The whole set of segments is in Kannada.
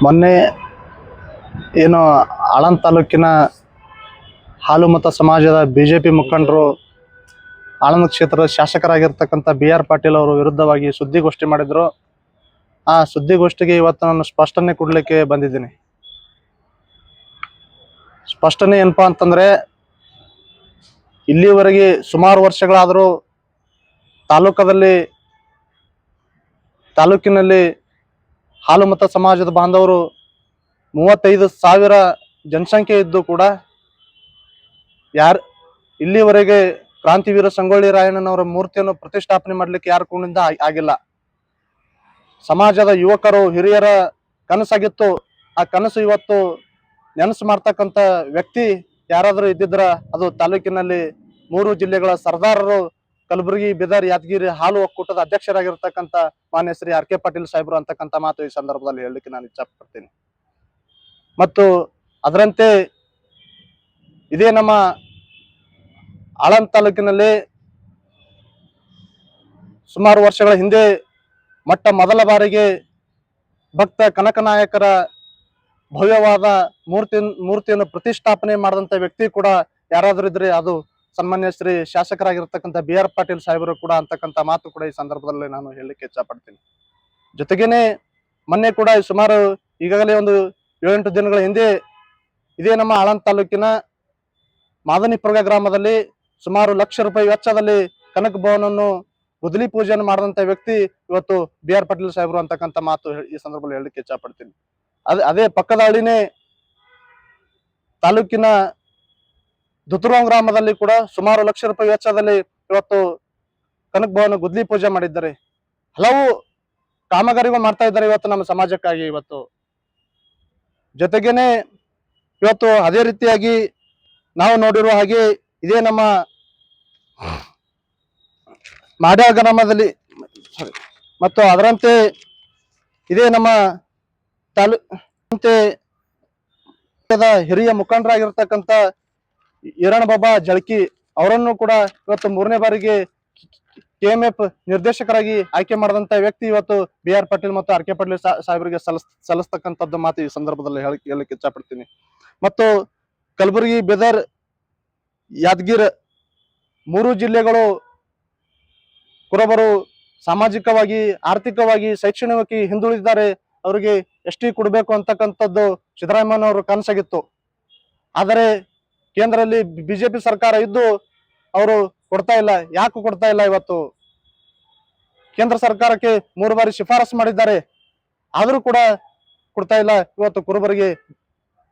ಮೊನ್ನೆ ಏನು ಆಳಂದ ತಾಲೂಕಿನ ಹಾಲು ಮತ ಸಮಾಜದ ಬಿಜೆಪಿ ಮುಖಂಡರು ಆಳಂದ ಕ್ಷೇತ್ರದ ಶಾಸಕರಾಗಿರ್ತಕ್ಕಂಥ BR ಪಾಟೀಲ್ ಅವರು ವಿರುದ್ಧವಾಗಿ ಸುದ್ದಿಗೋಷ್ಠಿ ಮಾಡಿದ್ರು. ಆ ಸುದ್ದಿಗೋಷ್ಠಿಗೆ ಇವತ್ತು ನಾನು ಸ್ಪಷ್ಟನೆ ಕೊಡ್ಲಿಕ್ಕೆ ಬಂದಿದ್ದೀನಿ. ಸ್ಪಷ್ಟನೆ ಏನಪ್ಪಾ ಅಂತಂದ್ರೆ, ಇಲ್ಲಿವರೆಗೆ ಸುಮಾರು ವರ್ಷಗಳಾದರೂ ತಾಲೂಕಿನಲ್ಲಿ ಹಾಲು ಮತ ಸಮಾಜದ ಬಾಂಧವರು 35,000 ಜನಸಂಖ್ಯೆ ಇದ್ದು ಕೂಡ ಇಲ್ಲಿವರೆಗೆ ಕ್ರಾಂತಿವೀರ ಸಂಗೊಳ್ಳಿ ರಾಯಣ್ಣನವರ ಮೂರ್ತಿಯನ್ನು ಪ್ರತಿಷ್ಠಾಪನೆ ಮಾಡಲಿಕ್ಕೆ ಯಾರ ಕೂಡಿಂದ ಆಗಿಲ್ಲ. ಸಮಾಜದ ಯುವಕರು ಹಿರಿಯರ ಕನಸಾಗಿತ್ತು. ಆ ಕನಸು ಇವತ್ತು ನೆನಸು ಮಾಡ್ತಕ್ಕಂಥ ವ್ಯಕ್ತಿ ಯಾರಾದರೂ ಇದ್ದಿದ್ರ ಅದು ತಾಲೂಕಿನಲ್ಲಿ 3 ಜಿಲ್ಲೆಗಳ ಸರ್ದಾರರು, ಕಲಬುರಗಿ, ಬೀದರ್, ಯಾದಗಿರಿ ಹಾಲು ಒಕ್ಕೂಟದ ಅಧ್ಯಕ್ಷರಾಗಿರ್ತಕ್ಕಂಥ ಮಾನ್ಯ ಶ್ರೀ RK ಪಾಟೀಲ್ ಸಾಹೇಬರು ಅಂತಕ್ಕಂಥ ಮಾತು ಈ ಸಂದರ್ಭದಲ್ಲಿ ಹೇಳಲಿಕ್ಕೆ ನಾನು ಇಚ್ಛಪಡ್ತೀನಿ. ಮತ್ತು ಅದರಂತೆ ಇದೇ ನಮ್ಮ ಆಳಂದ ತಾಲೂಕಿನಲ್ಲಿ ಸುಮಾರು ವರ್ಷಗಳ ಹಿಂದೆ ಮೊದಲ ಬಾರಿಗೆ ಭಕ್ತ ಕನಕನಾಯಕರ ಭವ್ಯವಾದ ಮೂರ್ತಿಯನ್ನು ಪ್ರತಿಷ್ಠಾಪನೆ ಮಾಡಿದಂತ ವ್ಯಕ್ತಿ ಕೂಡ ಯಾರಾದ್ರೂ ಇದ್ರೆ ಅದು ಸನ್ಮಾನ್ಯ ಶ್ರೀ ಶಾಸಕರಾಗಿರ್ತಕ್ಕಂಥ BR ಪಾಟೀಲ್ ಸಾಹೇಬರು ಕೂಡ ಅಂತಕ್ಕಂಥ ಮಾತು ಕೂಡ ಈ ಸಂದರ್ಭದಲ್ಲಿ ನಾನು ಹೇಳಲಿಕ್ಕೆ ಇಚ್ಛಪಡ್ತೀನಿ. ಜೊತೆಗೇನೆ ಮೊನ್ನೆ ಕೂಡ ಸುಮಾರು ಈಗಾಗಲೇ ಒಂದು 7-8 ದಿನಗಳ ಹಿಂದೆ ಇದೇ ನಮ್ಮ ಆಳಂದ ತಾಲೂಕಿನ ಮಾದನಿಪುರ ಗ್ರಾಮದಲ್ಲಿ ಸುಮಾರು ಲಕ್ಷ ರೂಪಾಯಿ ವೆಚ್ಚದಲ್ಲಿ ಕನಕ ಭವನವನ್ನು ಗುದ್ದಲಿ ಪೂಜೆಯನ್ನು ಮಾಡಿದಂತ ವ್ಯಕ್ತಿ ಇವತ್ತು BR ಪಾಟೀಲ್ ಸಾಹೇಬರು ಅಂತಕ್ಕಂಥ ಮಾತು ಈ ಸಂದರ್ಭದಲ್ಲಿ ಹೇಳಲಿಕ್ಕೆ ಇಚ್ಛಪಡ್ತೀನಿ. ಅದೇ ಪಕ್ಕದ ಹಳ್ಳಿನೇ ತಾಲೂಕಿನ ದುತುರಾವ್ ಗ್ರಾಮದಲ್ಲಿ ಕೂಡ ಸುಮಾರು ಲಕ್ಷ ರೂಪಾಯಿ ವೆಚ್ಚದಲ್ಲಿ ಇವತ್ತು ಕನಕ ಭವನ ಗುದ್ದಲಿ ಪೂಜೆ ಮಾಡಿದ್ದಾರೆ. ಹಲವು ಕಾಮಗಾರಿಗಳು ಮಾಡ್ತಾ ಇದ್ದಾರೆ ಇವತ್ತು ನಮ್ಮ ಸಮಾಜಕ್ಕಾಗಿ. ಇವತ್ತು ಜೊತೆಗೇನೆ ಇವತ್ತು ಅದೇ ರೀತಿಯಾಗಿ ನಾವು ನೋಡಿರುವ ಹಾಗೆ ಇದೇ ನಮ್ಮ ಮಾಡ್ಯಾಳ ಗ್ರಾಮದಲ್ಲಿ ಮತ್ತು ಅದರಂತೆ ಇದೇ ನಮ್ಮ ಹಿರಿಯ ಮುಖಂಡರಾಗಿರ್ತಕ್ಕಂಥ ಈರಣಬಾಬಾ ಜಳಕಿ ಅವರನ್ನು ಕೂಡ ಇವತ್ತು 3ನೇ ಬಾರಿಗೆ KMF ನಿರ್ದೇಶಕರಾಗಿ ಆಯ್ಕೆ ಮಾಡಿದಂತ ವ್ಯಕ್ತಿ ಇವತ್ತು BR ಪಾಟೀಲ್ ಮತ್ತು RK ಪಾಟೀಲ್ ಸಾಹೇಬರಿಗೆ ಸಲ್ಲಿಸ್ತಕ್ಕಂಥದ್ದು ಮಾತು ಈ ಸಂದರ್ಭದಲ್ಲಿ ಹೇಳಲಿಕ್ಕೆ ಇಚ್ಛಪಡ್ತೀನಿ. ಮತ್ತು ಕಲಬುರಗಿ, ಬೀದರ್, ಯಾದಗಿರಿ 3 ಜಿಲ್ಲೆಗಳು ಕುರುಬರು ಸಾಮಾಜಿಕವಾಗಿ, ಆರ್ಥಿಕವಾಗಿ, ಶೈಕ್ಷಣಿಕವಾಗಿ ಹಿಂದುಳಿದಿದ್ದಾರೆ. ಅವರಿಗೆ ST ಕೊಡಬೇಕು ಅಂತಕ್ಕಂಥದ್ದು ಸಿದ್ದರಾಮಯ್ಯನವರು ಕನಸಾಗಿತ್ತು. ಆದರೆ ಕೇಂದ್ರದಲ್ಲಿ ಬಿಜೆಪಿ ಸರ್ಕಾರ ಇದ್ದು ಅವರು ಕೊಡ್ತಾ ಇಲ್ಲ. ಯಾಕೆ ಕೊಡ್ತಾ ಇಲ್ಲ? ಇವತ್ತು ಕೇಂದ್ರ ಸರ್ಕಾರಕ್ಕೆ 3 ಬಾರಿ ಶಿಫಾರಸು ಮಾಡಿದ್ದಾರೆ, ಆದ್ರೂ ಕೂಡ ಕೊಡ್ತಾ ಇಲ್ಲ. ಇವತ್ತು ಕುರುಬರಿಗೆ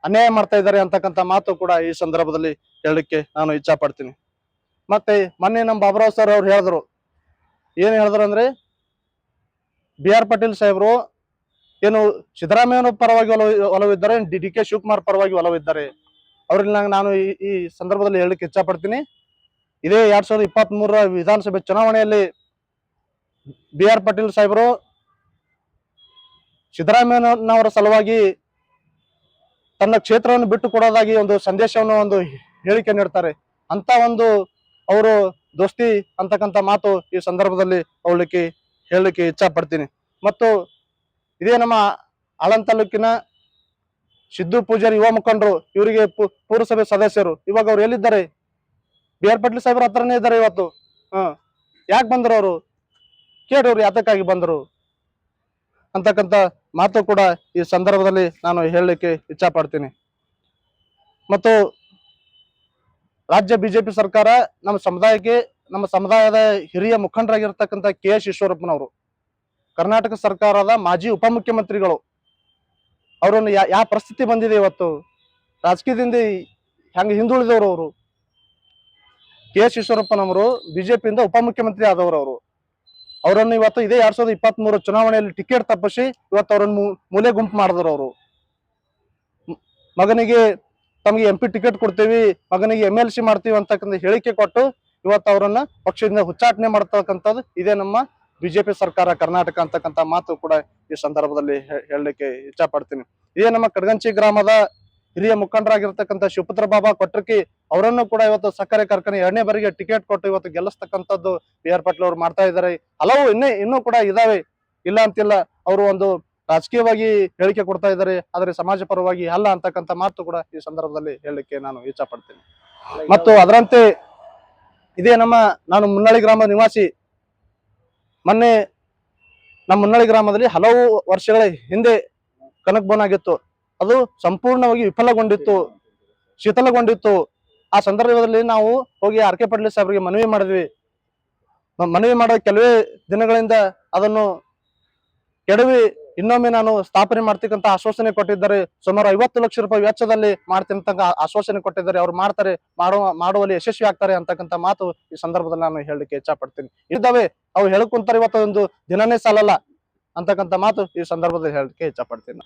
ಅನ್ಯಾಯ ಮಾಡ್ತಾ ಇದ್ದಾರೆ ಅಂತಕ್ಕಂಥ ಮಾತು ಕೂಡ ಈ ಸಂದರ್ಭದಲ್ಲಿ ಹೇಳಲಿಕ್ಕೆ ನಾನು ಇಚ್ಛಪಡ್ತೀನಿ. ಮತ್ತೆ ಮೊನ್ನೆ ನಮ್ಮ ಬಾಬುರಾವ್ ಸರ್ ಅವ್ರು ಹೇಳಿದ್ರು, ಏನ್ ಹೇಳಿದ್ರು ಅಂದ್ರೆ BR ಪಾಟೀಲ್ ಸಾಹೇಬರು ಏನು ಸಿದ್ದರಾಮಯ್ಯನ ಪರವಾಗಿ ಒಲವಿದ್ದಾರೆ, DK ಶಿವಕುಮಾರ್ ಪರವಾಗಿ ಒಲವಿದ್ದಾರೆ. ಅವ್ರಿಗೆ ನಾನು ಈ ಸಂದರ್ಭದಲ್ಲಿ ಹೇಳಲಿಕ್ಕೆ ಇಚ್ಛಪಡ್ತೀನಿ. ಇದೇ 2023 ವಿಧಾನಸಭೆ ಚುನಾವಣೆಯಲ್ಲಿ BR ಪಾಟೀಲ್ ಸಾಹೇಬರು ಸಿದ್ದರಾಮಯ್ಯನವರ ಸಲುವಾಗಿ ತನ್ನ ಕ್ಷೇತ್ರವನ್ನು ಬಿಟ್ಟು ಕೊಡೋದಾಗಿ ಒಂದು ಸಂದೇಶವನ್ನು, ಒಂದು ಹೇಳಿಕೆ ನೀಡ್ತಾರೆ. ಅಂತ ಒಂದು ಅವರು ದೋಸ್ತಿ ಅಂತಕ್ಕಂಥ ಮಾತು ಈ ಸಂದರ್ಭದಲ್ಲಿ ಹೇಳಲಿಕ್ಕೆ ಇಚ್ಛಪಡ್ತೀನಿ. ಮತ್ತು ಇದೇ ನಮ್ಮ ಆಳಂದ ತಾಲೂಕಿನ ಸಿದ್ದು ಪೂಜಾರಿ ಯುವ ಮುಖಂಡರು, ಇವರಿಗೆ ಪುರಸಭೆ ಸದಸ್ಯರು, ಇವಾಗ ಅವ್ರು ಎಲ್ಲಿದ್ದಾರೆ? BR ಪಾಟೀಲ್ ಸಾಹೇಬ್ರ ಹತ್ರನೇ ಇದ್ದಾರೆ ಇವತ್ತು. ಯಾಕೆ ಬಂದರು ಅವರು? ಕೇಳಿ ಅವ್ರು ಯಾತಕ್ಕಾಗಿ ಬಂದರು ಅಂತಕ್ಕಂಥ ಮಾತು ಕೂಡ ಈ ಸಂದರ್ಭದಲ್ಲಿ ನಾನು ಹೇಳಲಿಕ್ಕೆ ಇಚ್ಛಪಡ್ತೀನಿ. ಮತ್ತು ರಾಜ್ಯ ಬಿಜೆಪಿ ಸರ್ಕಾರ ನಮ್ಮ ಸಮುದಾಯದ ಹಿರಿಯ ಮುಖಂಡರಾಗಿರ್ತಕ್ಕಂಥ KS ಈಶ್ವರಪ್ಪನವರು, ಕರ್ನಾಟಕ ಸರ್ಕಾರದ ಮಾಜಿ ಉಪಮುಖ್ಯಮಂತ್ರಿಗಳು, ಅವರನ್ನು ಯಾವ ಪರಿಸ್ಥಿತಿ ಬಂದಿದೆ ಇವತ್ತು? ರಾಜಕೀಯದಿಂದ ಹೆಂಗೆ ಹಿಂದುಳಿದವರು ಅವರು. KS ಈಶ್ವರಪ್ಪನವರು ಬಿಜೆಪಿಯಿಂದ ಉಪಮುಖ್ಯಮಂತ್ರಿ ಆದವರು. ಅವರನ್ನು ಇವತ್ತು ಇದೇ 2023 ಚುನಾವಣೆಯಲ್ಲಿ ಟಿಕೆಟ್ ತಪ್ಪಿಸಿ ಇವತ್ತು ಅವರನ್ನು ಮೂಲೆ ಗುಂಪು ಮಾಡಿದ್ರು. ಅವರು ಮಗನಿಗೆ ತಮಗೆ MP ಟಿಕೆಟ್ ಕೊಡ್ತೀವಿ, ಮಗನಿಗೆ MLC ಮಾಡ್ತೀವಿ ಅಂತಕ್ಕಂಥ ಹೇಳಿಕೆ ಕೊಟ್ಟು ಇವತ್ತು ಅವರನ್ನ ಪಕ್ಷದಿಂದ ಹುಚ್ಚಾಟನೆ ಮಾಡ್ತಕ್ಕಂಥದ್ದು ಇದೇ ನಮ್ಮ ಬಿಜೆಪಿ ಸರ್ಕಾರ ಕರ್ನಾಟಕ ಅಂತಕ್ಕಂಥ ಮಾತು ಕೂಡ ಈ ಸಂದರ್ಭದಲ್ಲಿ ಹೇಳಲಿಕ್ಕೆ ಇಚ್ಛಪಡ್ತೀನಿ. ಇದೇ ನಮ್ಮ ಕಡಗಂಚಿ ಗ್ರಾಮದ ಹಿರಿಯ ಮುಖಂಡರಾಗಿರ್ತಕ್ಕಂಥ ಶಿವಪುತ್ರ ಬಾಬಾ ಕೊಟ್ರಕಿ ಅವರನ್ನು ಕೂಡ ಇವತ್ತು ಸಕ್ಕರೆ ಕಾರ್ಖಾನೆ 2ನೇ ಬಾರಿಗೆ ಟಿಕೆಟ್ ಕೊಟ್ಟು ಇವತ್ತು ಗೆಲ್ಲಿಸ್ತಕ್ಕಂಥದ್ದು BR ಪಾಟೀಲ್ ಅವರು ಮಾಡ್ತಾ ಇದ್ದಾರೆ. ಹಲವು ಇನ್ನೂ ಕೂಡ ಇದಾವೆ, ಇಲ್ಲ ಅಂತಿಲ್ಲ. ಅವರು ಒಂದು ರಾಜಕೀಯವಾಗಿ ಹೇಳಿಕೆ ಕೊಡ್ತಾ ಇದ್ದಾರೆ, ಆದರೆ ಸಮಾಜ ಪರವಾಗಿ ಅಲ್ಲ ಅಂತಕ್ಕಂಥ ಮಾತು ಕೂಡ ಈ ಸಂದರ್ಭದಲ್ಲಿ ಹೇಳಲಿಕ್ಕೆ ನಾನು ಇಚ್ಛೆ ಪಡ್ತೀನಿ. ಮತ್ತು ಅದರಂತೆ ನಾನು ಮುನ್ನಳ್ಳಿ ಗ್ರಾಮದ ನಿವಾಸಿ. ಮೊನ್ನೆ ನಮ್ಮ ಮುನ್ನಳ್ಳಿ ಗ್ರಾಮದಲ್ಲಿ ಹಲವು ವರ್ಷಗಳ ಹಿಂದೆ ಕನಕ್ ಆಗಿತ್ತು. ಅದು ಸಂಪೂರ್ಣವಾಗಿ ವಿಫಲಗೊಂಡಿತ್ತು, ಶಿಥಿಲಗೊಂಡಿತ್ತು. ಆ ಸಂದರ್ಭದಲ್ಲಿ ನಾವು ಹೋಗಿ ಆರ್ ಕೆ ಪಾಟೀಲ್ ಸಾಹೇಬರಿಗೆ ಮನವಿ ಮಾಡಿದ್ವಿ. ಮನವಿ ಮಾಡೋ ಕೆಲವೇ ದಿನಗಳಿಂದ ಅದನ್ನು ಕೆಡವಿ ಇನ್ನೊಮ್ಮೆ ನಾನು ಸ್ಥಾಪನೆ ಮಾಡ್ತಕ್ಕಂತ ಆಶ್ವಾಸನೆ ಕೊಟ್ಟಿದ್ದಾರೆ. ಸುಮಾರು 50 ಲಕ್ಷ ರೂಪಾಯಿ ವೆಚ್ಚದಲ್ಲಿ ಮಾಡ್ತಕ್ಕಂತ ಆಶ್ವಾಸನೆ ಕೊಟ್ಟಿದ್ದಾರೆ. ಅವ್ರು ಮಾಡುವಲ್ಲಿ ಯಶಸ್ವಿ ಆಗ್ತಾರೆ ಅಂತಕ್ಕಂಥ ಮಾತು ಈ ಸಂದರ್ಭದಲ್ಲಿ ನಾನು ಹೇಳಲಿಕ್ಕೆ ಇಚ್ಛಾ ಪಡ್ತೀನಿ. ಇದ್ದಾವೆ ಅವು ಹೇಳ್ಕೊಂತಾರೆ, ಇವತ್ತೊಂದು ದಿನನೇ ಸಾಲಲ್ಲ ಅಂತಕ್ಕಂಥ ಮಾತು ಈ ಸಂದರ್ಭದಲ್ಲಿ ಹೇಳಲಿಕ್ಕೆ ಇಚ್ಛಾ ಪಡ್ತೀನಿ.